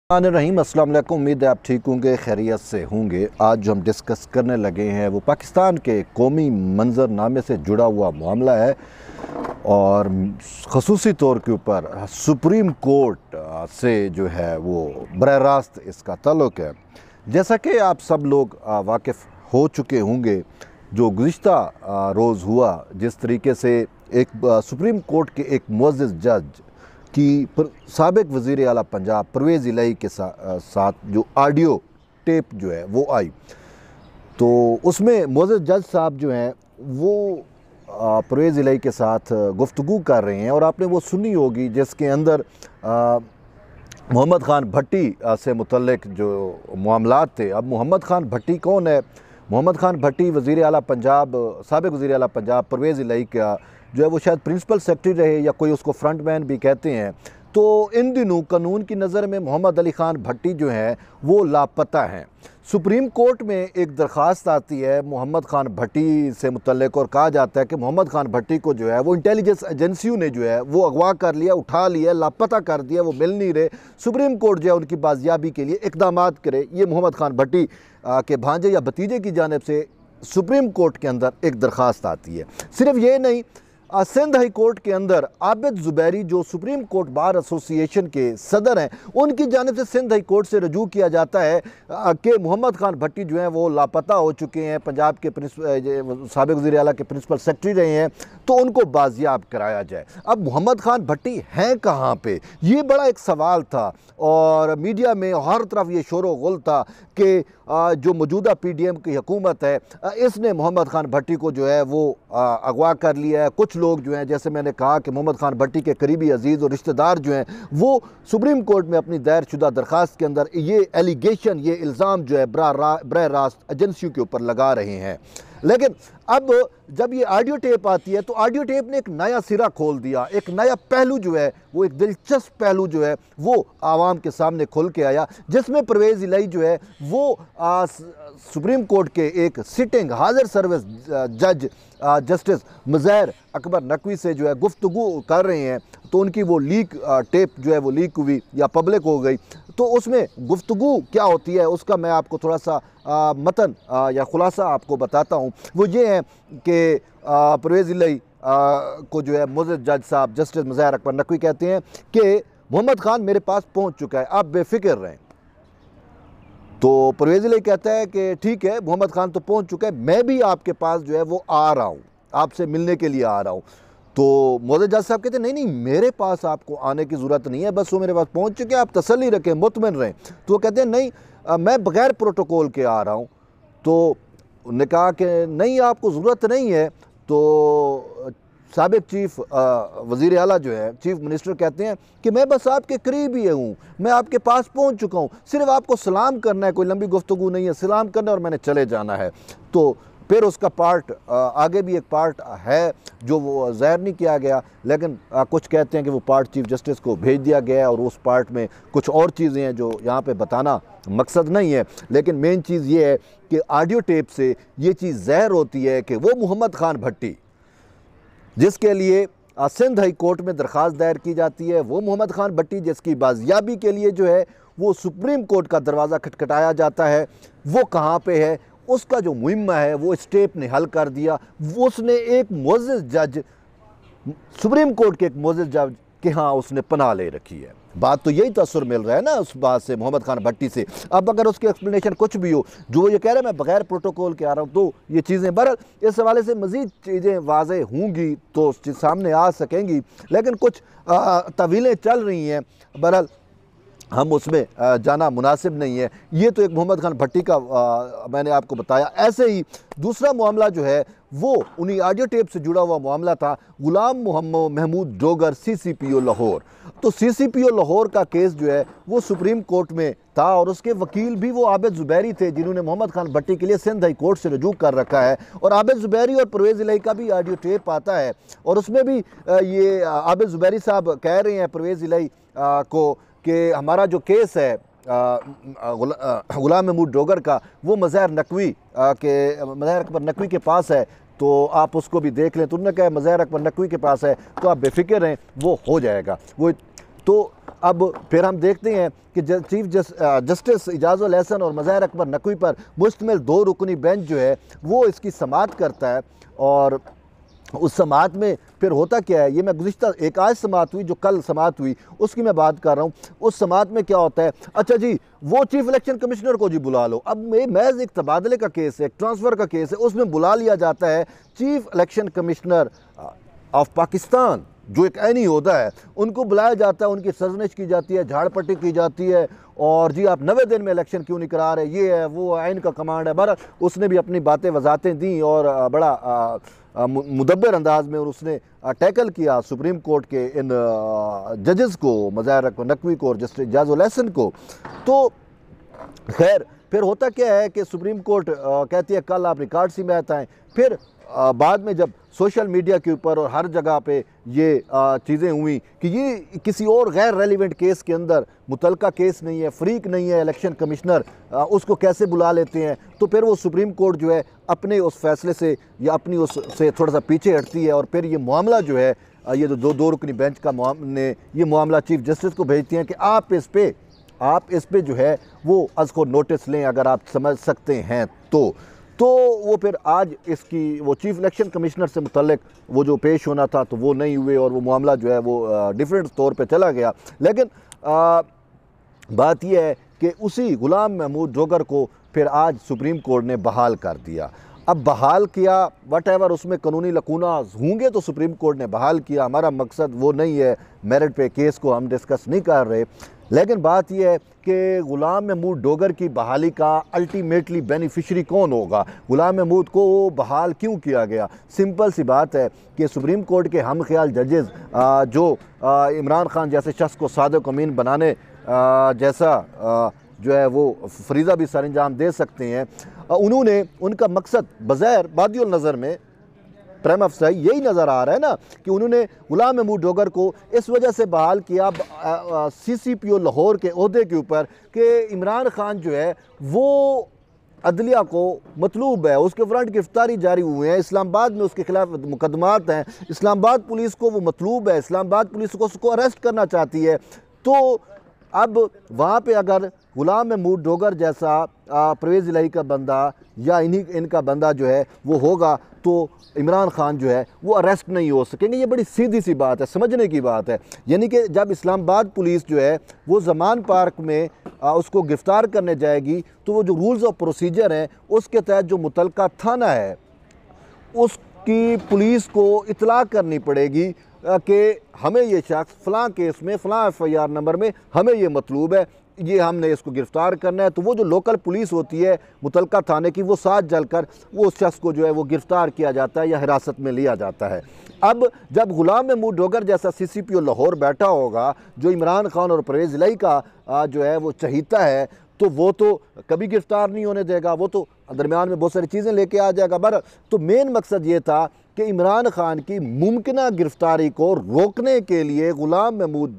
रहीम अस्सलाम वालेकुम। उम्मीद है आप ठीक होंगे, खैरियत से होंगे। आज जो हम डिस्कस करने लगे हैं वो पाकिस्तान के कौमी मंजरनामे से जुड़ा हुआ मामला है और ख़ुसूसी तौर के ऊपर सुप्रीम कोर्ट से जो है वो बरह रास्त इसका ताल्लुक़ है। जैसा कि आप सब लोग वाकिफ़ हो चुके होंगे, जो गुज़िश्ता रोज़ हुआ, जिस तरीके से एक सुप्रीम कोर्ट के एक मुअज़्ज़िज़ जज कि साबिक वज़ीर आला पंजाब परवेज़ इलाही के साथ जो ऑडियो टेप जो है वो आई, तो उसमें मुअज़्ज़िज़ जज साहब जो हैं वो परवेज़ इलाही के साथ गुफ्तगू कर रहे हैं और आपने वो सुनी होगी, जिसके अंदर मोहम्मद ख़ान भट्टी से मुतल्लिक जो मामलात थे। अब मोहम्मद ख़ान भट्टी कौन है? मोहम्मद ख़ान भट्टी वज़ीर आला पंजाब, साबिक वज़ीर आला पंजाब परवेज़ इलाही का जो है वो शायद प्रिंसिपल सेक्रेटरी रहे या कोई उसको फ्रंट मैन भी कहते हैं। तो इन दिनों कानून की नज़र में मोहम्मद अली ख़ान भट्टी जो हैं वो लापता हैं। सुप्रीम कोर्ट में एक दरख्वास्त आती है मोहम्मद ख़ान भट्टी से मुतल्लिक और कहा जाता है कि मोहम्मद ख़ान भट्टी को जो है वो इंटेलिजेंस एजेंसियों ने जो है वो अगवा कर लिया, उठा लिया, लापता कर दिया, वो मिल नहीं रहे। सुप्रीम कोर्ट जो है उनकी बाजियाबी के लिए इक़दामात करे। ये मोहम्मद ख़ान भट्टी के भांजे या भतीजे की जानिब से सुप्रीम कोर्ट के अंदर एक दरख्वास्त आती है। सिर्फ ये नहीं, सिंध हाई कोर्ट के अंदर आबिद ज़ुबैरी जो सुप्रीम कोर्ट बार एसोसिएशन के सदर हैं, उनकी जानिब से सिंध हाई कोर्ट से रजू किया जाता है कि मोहम्मद ख़ान भट्टी जो हैं वो लापता हो चुके हैं, पंजाब के साबिक़ वज़ीर आला के प्रिंसिपल सेक्रेटरी रहे हैं, तो उनको बाजियाब कराया जाए। अब मोहम्मद ख़ान भट्टी हैं कहाँ पे, ये बड़ा एक सवाल था और मीडिया में हर तरफ ये शोर व गुल था कि जो मौजूदा PDM की हुकूमत है इसने मोहम्मद ख़ान भट्टी को जो है वो अगवा कर लिया है। कुछ लोग जो हैं, जैसे मैंने कहा कि मोहम्मद ख़ान भट्टी के करीबी अजीज़ और रिश्तेदार जो हैं वो सुप्रीम कोर्ट में अपनी दायर शुदा दरख्वास्त के अंदर ये एलिगेशन, ये इल्ज़ाम जो है बरह रास्त एजेंसियों के ऊपर लगा रहे हैं। लेकिन अब जब ये ऑडियो टेप आती है तो ऑडियो टेप ने एक नया सिरा खोल दिया, एक नया पहलू जो है वो, एक दिलचस्प पहलू जो है वो आवाम के सामने खुल के आया, जिसमें परवेज़ इलाही जो है वो सुप्रीम कोर्ट के एक सिटिंग हाज़िर सर्विस जज जस्टिस मुज़ैर अकबर नकवी से जो है गुफ्तगू कर रहे हैं। तो उनकी वो लीक टेप जो है वो लीक हुई या पब्लिक हो गई। तो उसमें गुफ्तगू क्या होती है उसका मैं आपको थोड़ा सा मतन या खुलासा आपको बताता हूँ। वो ये है कि परवेज़ इलाही को जो है मुअज़्ज़िज़ जज साहब जस्टिस मुज़ैर अकबर नकवी कहते हैं कि मोहम्मद ख़ान मेरे पास पहुँच चुका है, आप बेफ़िक्र रहें। तो परवेज़ इलाही कहता है कि ठीक है, मोहम्मद ख़ान तो पहुँच चुका है, मैं भी आपके पास जो है वो आ रहा हूँ, आपसे मिलने के लिए आ रहा हूँ। तो मुअज़्ज़िज़ जज साहब कहते हैं नहीं मेरे पास आपको आने की ज़रूरत नहीं है, बस वो मेरे पास पहुँच चुके हैं, आप तसल्ली रखें, मुतमिन रहें। तो वो कहते हैं नहीं मैं बग़ैर प्रोटोकॉल के आ रहा हूँ। तो उन्होंने कहा कि नहीं आपको ज़रूरत नहीं है। तो साबिक़ चीफ़ वज़ीर आला जो है, चीफ़ मिनिस्टर कहते हैं कि मैं बस आपके करीब ही हूँ, मैं आपके पास पहुँच चुका हूँ, सिर्फ आपको सलाम करना है, कोई लंबी गुफ्तगू नहीं है, सलाम करना है और मैंने चले जाना है। तो फिर उसका पार्ट आगे भी एक पार्ट है जो वो ज़ाहिर नहीं किया गया, लेकिन कुछ कहते हैं कि वो पार्ट चीफ़ जस्टिस को भेज दिया गया है और उस पार्ट में कुछ और चीज़ें हैं जो यहाँ पे बताना मकसद नहीं है। लेकिन मेन चीज़ ये है कि ऑडियो टेप से ये चीज़ ज़ाहिर होती है कि वो मोहम्मद ख़ान भट्टी जिसके लिए सिंध हाई कोर्ट में दरख्वास्त दायर की जाती है, वो मोहम्मद ख़ान भट्टी जिसकी बाजियाबी के लिए जो है वो सुप्रीम कोर्ट का दरवाज़ा खटखटाया जाता है, वो कहाँ पे है, उसका जो मुहिम्मा है वो इस टेप ने हल कर दिया। उसने एक मुअज़्ज़िज़ जज, सुप्रीम कोर्ट के एक मुअज़्ज़िज़ जज के यहाँ उसने पनाह ले रखी है। बात तो यही तसर मिल रहा है ना उस बात से, मोहम्मद ख़ान भट्टी से। अब अगर उसकी एक्सप्लेनेशन कुछ भी हो, जो ये कह रहा है मैं बग़ैर प्रोटोकॉल के आ रहा हूँ, तो ये चीज़ें बहरहाल इस हवाले से मज़ीद चीज़ें वाज़ेह होंगी तो सामने आ सकेंगी, लेकिन कुछ तवीलें चल रही हैं, बहरहाल हम उसमें जाना मुनासिब नहीं है। ये तो एक मोहम्मद ख़ान भट्टी का मैंने आपको बताया। ऐसे ही दूसरा मामला जो है वो उन्हीं ऑडियो टेप से जुड़ा हुआ मामला था, ग़ुलाम महमूद डोगर CCPO लाहौर। तो CCPO लाहौर का केस जो है वो सुप्रीम कोर्ट में था और उसके वकील भी वो आबिद ज़ुबैरी थे जिन्होंने मोहम्मद ख़ान भट्टी के लिए सिंध हाई कोर्ट से रजू कर रखा है। और आबिद ज़ुबैरी और परवेज़ इलाही का भी ऑडियो टेप आता है और उसमें भी ये आबिद ज़ुबैरी साहब कह रहे हैं परवेज़ इलाही को कि हमारा जो केस है ग़ुलाम महमूद डोगर का, वो मुज़ैर अकबर नकवी के पास है, तो आप उसको भी देख लें। तो उन्होंने कहा मुज़ैर अकबर नकवी के पास है तो आप बेफिक्र रहें, वो हो जाएगा। वो तो अब फिर हम देखते हैं कि चीफ जस्टिस इजाज़ुल एहसन और मज़ाहिर अकबर नकवी पर मुश्तमिल 2 रुकनी बेंच जो है वो इसकी समाअत करता है। और उस समाअत में फिर होता क्या है, ये मैं गुज़िश्ता एक आज समाअत हुई जो कल समाअत हुई उसकी मैं बात कर रहा हूँ। उस समाअत में क्या होता है, अच्छा जी वो चीफ इलेक्शन कमिश्नर को जी बुला लो। अब ये महज एक तबादले का केस है, एक ट्रांसफ़र का केस है, उसमें बुला लिया जाता है chief election commissioner of Pakistan जो एक ऐनी होता है, उनको बुलाया जाता है, उनकी सरजनिश की जाती है, झाड़ पट्टी की जाती है और जी आप 90 दिन में इलेक्शन क्यों नहीं करा रहे, ये है वो आइन का कमांड है। बहरहाल उसने भी अपनी बातें वजाहतें दी और बड़ा मुदब्बर अंदाज में उसने टैकल किया सुप्रीम कोर्ट के इन जजेस को, मज़ाहिर अकबर नकवी को और जस्टिस इजाज़ुल एहसन को। तो खैर फिर होता क्या है कि सुप्रीम कोर्ट कहती है कल आप रिकॉर्ड सी में आए। फिर बाद में जब सोशल मीडिया के ऊपर और हर जगह पे ये चीज़ें हुई कि ये किसी और गैर रेलिवेंट केस के अंदर मुतलका केस नहीं है, फ्रीक नहीं है इलेक्शन कमिश्नर, उसको कैसे बुला लेते हैं, तो फिर वो सुप्रीम कोर्ट जो है अपने उस फैसले से या अपनी उससे थोड़ा सा पीछे हटती है और फिर ये मामला जो है ये जो 2 रुकनी बेंच का ने ये मामला चीफ जस्टिस को भेजती हैं कि आप इस पे जो है वो को नोटिस लें अगर आप समझ सकते हैं तो वो फिर आज इसकी वो चीफ इलेक्शन कमिश्नर से मुतल्लिक वो जो पेश होना था तो वो नहीं हुए और वो मामला जो है वो डिफरेंट तौर पे चला गया। लेकिन बात यह है कि उसी गुलाम महमूद डोगर को फिर आज सुप्रीम कोर्ट ने बहाल कर दिया। अब बहाल किया वटेवर उसमें कानूनी लकूना होंगे तो सुप्रीम कोर्ट ने बहाल किया, हमारा मकसद वो नहीं है, मेरिट पे केस को हम डिस्कस नहीं कर रहे। लेकिन बात यह है कि गुलाम महमूद डोगर की बहाली का अल्टीमेटली बेनिफिशरी कौन होगा, गुलाम महमूद को बहाल क्यों किया गया। सिंपल सी बात है कि सुप्रीम कोर्ट के हम ख्याल जजेस जो इमरान खान जैसे शख्स को सादिक अमीन बनाने जैसा जो है वो फरीज़ा भी सर अंजाम दे सकते हैं, उन्होंने उनका मकसद बज़ाहिर बादियुल नज़र में प्राइम अफसर यही नज़र आ रहा है ना कि उन्होंने गुलाम महमूद डोगर को इस वजह से बहाल किया CCPO लाहौर के ओहदे के ऊपर कि इमरान खान जो है वो अदलिया को मतलूब है, उसके वारंट गिरफ्तारी जारी हुए हैं, इस्लामाबाद में उसके खिलाफ मुकदमात हैं, इस्लामाबाद पुलिस को वो मतलूब है, इस्लामाबाद पुलिस को उसको अरेस्ट करना चाहती है। तो अब वहाँ पे अगर गुलाम महमूद डोगर जैसा परवेज़ इलाही का बंदा या इनका बंदा जो है वो होगा तो इमरान खान जो है वो अरेस्ट नहीं हो सकेंगे। ये बड़ी सीधी सी बात है, समझने की बात है। यानी कि जब इस्लामाबाद पुलिस जो है वो ज़मान पार्क में उसको गिरफ़्तार करने जाएगी तो वो जो रूल्स ऑफ प्रोसीजर हैं उसके तहत जो मुतलका थाना है उसकी पुलिस को इतला करनी पड़ेगी कि हमें ये शख्स फ़लाँ केस में फ़लाँ FIR नंबर में हमें ये मतलूब है, ये हमने इसको गिरफ़्तार करना है। तो वो जो लोकल पुलिस होती है मुतलका थाने की वो साथ जलकर वो उस शख्स को जो है वो गिरफ़्तार किया जाता है या हिरासत में लिया जाता है। अब जब गुलाम महमूद डोगर जैसा CCPO लाहौर बैठा होगा जो इमरान खान और परवेज़ इलाही का जो है वो चहीता है तो वो तो कभी गिरफ़्तार नहीं होने देगा, वो तो दरमियान में बहुत सारी चीज़ें लेके आ जाएगा। बर तो मेन मकसद ये था कि इमरान खान की मुमकिना गिरफ़्तारी को रोकने के लिए गुलाम महमूद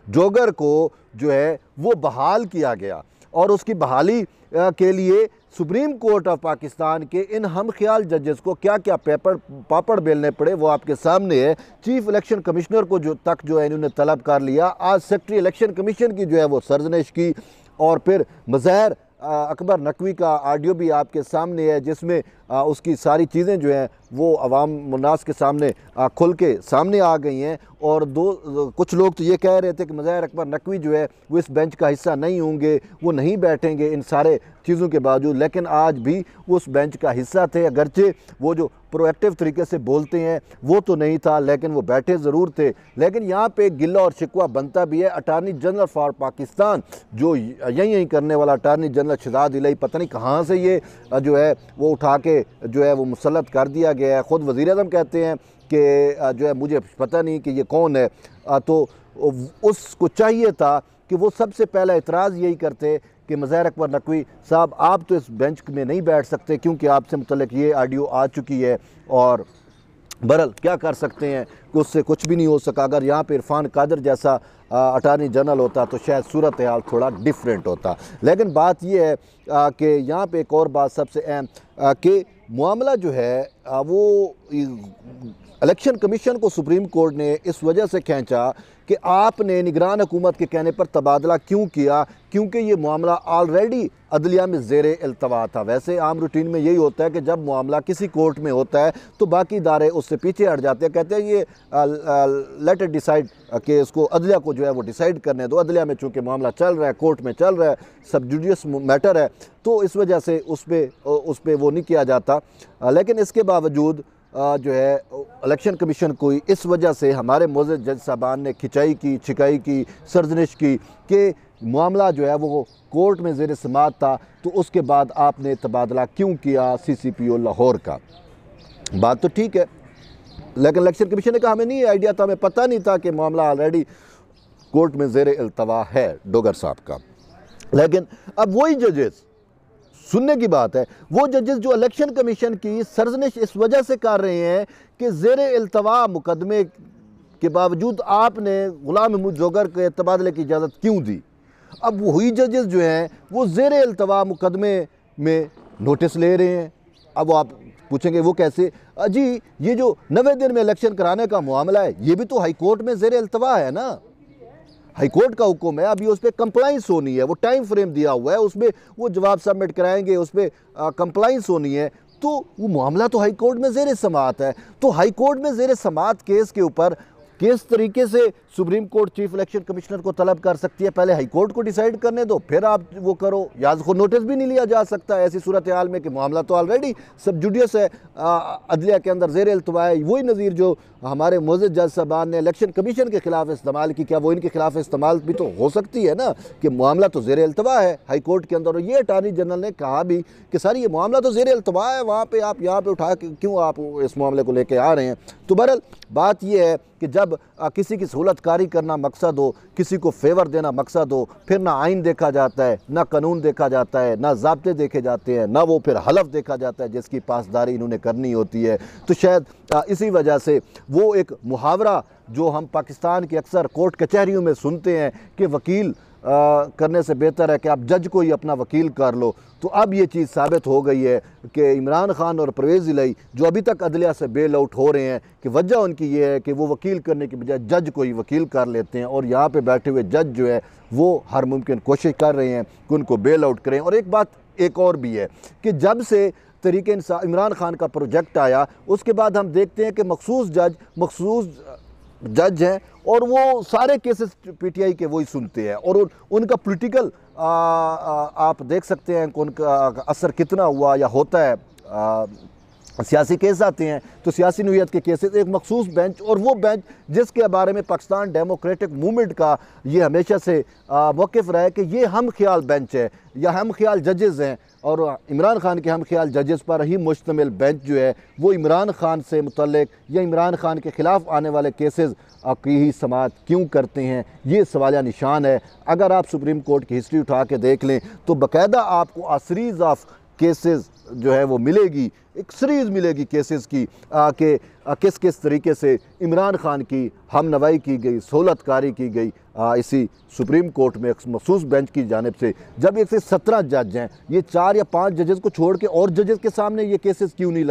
डोगर को जो है वो बहाल किया गया और उसकी बहाली के लिए सुप्रीम कोर्ट ऑफ पाकिस्तान के इन हम ख्याल जजेस को क्या क्या पापड़ बेलने पड़े वो आपके सामने है। चीफ इलेक्शन कमिश्नर को जो है इन्होंने तलब कर लिया, आज सेक्रेटरी इलेक्शन कमीशन की जो है वो सरजनिश की और फिर मज़ाहिर अकबर नकवी का ऑडियो भी आपके सामने है जिसमें उसकी सारी चीज़ें जो हैं वो अवाम मुन्नास के सामने खुल के सामने आ गई हैं। और कुछ लोग तो ये कह रहे थे कि मज़ाहिर अकबर नकवी जो है वो इस बेंच का हिस्सा नहीं होंगे, वो नहीं बैठेंगे इन सारे चीज़ों के बावजूद, लेकिन आज भी वो उस बेंच का हिस्सा थे। अगरचे वो जो प्रोएक्टिव तरीके से बोलते हैं वो तो नहीं था लेकिन वो बैठे ज़रूर थे। लेकिन यहाँ पे गिला और शिकवा बनता भी है। अटारनी जनरल फॉर पाकिस्तान जो यही करने वाला अटारनी जनरल शहजाद इलाही पता नहीं कहाँ से ये जो है वो उठा के जो है वो मुसल्लत कर दिया गया है। ख़ुद वज़ीर आज़म कहते हैं कि जो है मुझे पता नहीं कि ये कौन है। तो उसको चाहिए था कि वो सबसे पहला इतराज़ यही करते कि मज़ाहिर अकबर नकवी साहब आप तो इस बेंच में नहीं बैठ सकते क्योंकि आपसे मुतल्लिक ये ऑडियो आ चुकी है। और बहरहाल क्या कर सकते हैं कि उससे कुछ भी नहीं हो सका। अगर यहाँ पे इरफान कादर जैसा अटारनी जनरल होता तो शायद सूरत हाल थोड़ा डिफरेंट होता। लेकिन बात यह है कि यहाँ पे एक और बात सबसे अहम कि मामला जो है वो इलेक्शन कमीशन को सुप्रीम कोर्ट ने इस वजह से खींचा कि आपने निगरान हुकूमत के कहने पर तबादला क्यों किया, क्योंकि ये मामला ऑलरेडी अदलिया में ज़ेर इल्तवा था। वैसे आम रूटीन में यही होता है कि जब मामला किसी कोर्ट में होता है तो बाकी इदारे उससे पीछे हट जाते हैं, कहते हैं ये लेट इट डिसाइड कि इसको अदलिया को जो है वो डिसाइड करने दो। अदलिया में चूँकि मामला चल रहा है, कोर्ट में चल रहा है, सब जुडिशियस मैटर है, तो इस वजह से उस पर वो नहीं किया जाता। लेकिन इसके बावजूद जो है इलेक्शन कमीशन को इस वजह से हमारे मोअज़्ज़ज़ जज साहबान ने खिंचाई की, छिकाई की, सरजनिश की कि मामला जो है वो कोर्ट में ज़ेर समाअत था, तो उसके बाद आपने तबादला क्यों किया CCPO लाहौर का। बात तो ठीक है, लेकिन इलेक्शन कमीशन ने कहा हमें नहीं आइडिया था, हमें पता नहीं था कि मामला ऑलरेडी कोर्ट में ज़ेर इल्तवा है डोगर साहब का। लेकिन अब वही जजेस, सुनने की बात है, वो जजेस जो इलेक्शन कमीशन की सरजनिश इस वजह से कर रहे हैं कि ज़ेर इल्तवा मुकदमे के बावजूद आपने गुलाम महमूद जोगर के तबादले की इजाज़त क्यों दी। अब वही जजेस जो हैं वो ज़ेर इल्तवा मुकदमे में नोटिस ले रहे हैं। अब आप पूछेंगे वो कैसे? जी ये जो 90 दिन में इलेक्शन कराने का मामला है, ये भी तो हाई कोर्ट में ज़ेर इल्तवा है ना, हाई कोर्ट का हुक्म है, अभी उस पर कंप्लाइंस होनी है, वो टाइम फ्रेम दिया हुआ है, उसमें वो जवाब सबमिट कराएंगे, उस पर कंप्लाइंस होनी है, तो वो मामला तो हाई कोर्ट में ज़ेर समाअत है। तो हाई कोर्ट में ज़ेर समाअत केस के ऊपर किस तरीके से supreme court chief election commissioner को तलब कर सकती है? पहले हाई कोर्ट को डिसाइड करने दो, फिर आप वो करो, या खुद नोटिस भी नहीं लिया जा सकता ऐसी सूरत हाल में कि मामला तो ऑलरेडी सब जुडियस है, अदलिया के अंदर ज़ेर इल्तवा है। वही नज़ीर जो हमारे मोअज़्ज़ज़ जज साहबान ने इलेक्शन कमीशन के खिलाफ इस्तेमाल की, क्या वो इनके खिलाफ इस्तेमाल भी तो हो सकती है ना कि मामला तो ज़ेर इल्तवा है हाई कोर्ट के अंदर। और ये अटार्नी जनरल ने कहा भी कि सर ये मामला तो ज़ेर इल्तवा है, वहाँ पर आप यहाँ पर उठा के क्यों आप इस मामले को लेकर आ रहे हैं। तो बहरहाल बात यह है कि जब किसी की सहूलतकारी करना मकसद हो, किसी को फेवर देना मकसद हो, फिर ना आइन देखा जाता है, ना कानून देखा जाता है, ना ज़ाब्ते देखे जाते हैं, ना वो फिर हलफ देखा जाता है जिसकी पासदारी इन्होंने करनी होती है। तो शायद इसी वजह से वो एक मुहावरा जो हम पाकिस्तान के अक्सर कोर्ट कचहरियों में सुनते हैं कि वकील करने से बेहतर है कि आप जज को ही अपना वकील कर लो, तो अब ये चीज़ साबित हो गई है कि इमरान खान और परवेज़ इलाही जो अभी तक अदलिया से बेल आउट हो रहे हैं कि वजह उनकी ये है कि वो वकील करने के बजाय जज को ही वकील कर लेते हैं, और यहाँ पे बैठे हुए जज जो है वो हर मुमकिन कोशिश कर रहे हैं कि उनको बेल आउट करें। और एक बात एक और भी है कि जब से तरीके इमरान खान का प्रोजेक्ट आया उसके बाद हम देखते हैं कि मखसूस जज हैं और वो सारे केसेस PTI के वही सुनते हैं, और उनका पॉलिटिकल आप देख सकते हैं कि उनका असर कितना हुआ या होता है। सियासी केस आते हैं तो सियासी नौयत के केसेस एक मखसूस बेंच, और वो बेंच जिसके बारे में पाकिस्तान डेमोक्रेटिक मूवमेंट का ये हमेशा से वाकिफ़ रहा है कि ये हम ख्याल बेंच है या हम ख्याल जजेस हैं, और इमरान खान के हम ख्याल जजेस पर ही मुश्तमिल बेंच जो है वो इमरान खान से मुतल्लिक या इमरान खान के ख़िलाफ़ आने वाले केसेस की ही समाअत क्यों करते हैं, ये सवालिया निशान है। अगर आप सुप्रीम कोर्ट की हिस्ट्री उठा के देख लें तो बाकायदा आपको सीरीज़ ऑफ केसेस जो है वो मिलेगी, एक सीरीज़ मिलेगी केसेस की कि किस किस तरीके से इमरान खान की हमनवाई की गई, सहूलतकारी की गई इसी सुप्रीम कोर्ट में एक मखसूस बेंच की जानिब से। जब एक से 17 जज हैं, ये 4 या 5 जजेस को छोड़ के और जजेस के सामने ये केसेस क्यों नहीं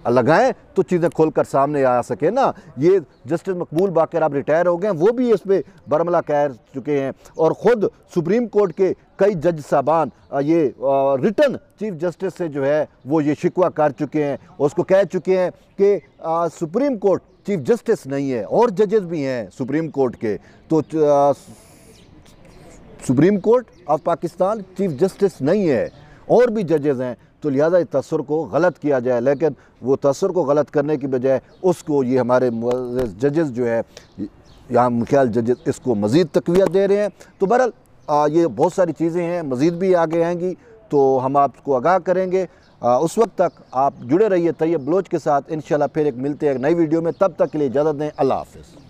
लगाएं तो चीज़ें खोलकर सामने आ सके ना। ये जस्टिस मकबूल बाकर अब रिटायर हो गए हैं, वो भी इस पर बरमला कह चुके हैं, और ख़ुद सुप्रीम कोर्ट के कई जज साहबान ये रिटर्न चीफ जस्टिस से जो है वो ये शिकवा कर चुके हैं, उसको कह चुके हैं कि सुप्रीम कोर्ट चीफ जस्टिस नहीं है, और जजेस भी हैं सुप्रीम कोर्ट के, तो supreme court of Pakistan chief justice नहीं है, और भी जजेस हैं। तो लिहाजा इस तसर को गलत किया जाए, लेकिन वो तसर को गलत करने की बजाय उसको ये हमारे जजेस जो है यहाँ मुख्याल जजेस इसको मज़ीद तक़वियत दे रहे हैं। तो बहरहाल ये बहुत सारी चीज़ें हैं, मज़ीद भी आगे आएंगी तो हम आपको आगाह करेंगे। उस वक्त तक आप जुड़े रहिए तैयब बलोच के साथ। इंशाल्लाह फिर एक मिलते हैं एक नई वीडियो में, तब तक के लिए इजाज़त दें। अल्लाह हाफ़िज़।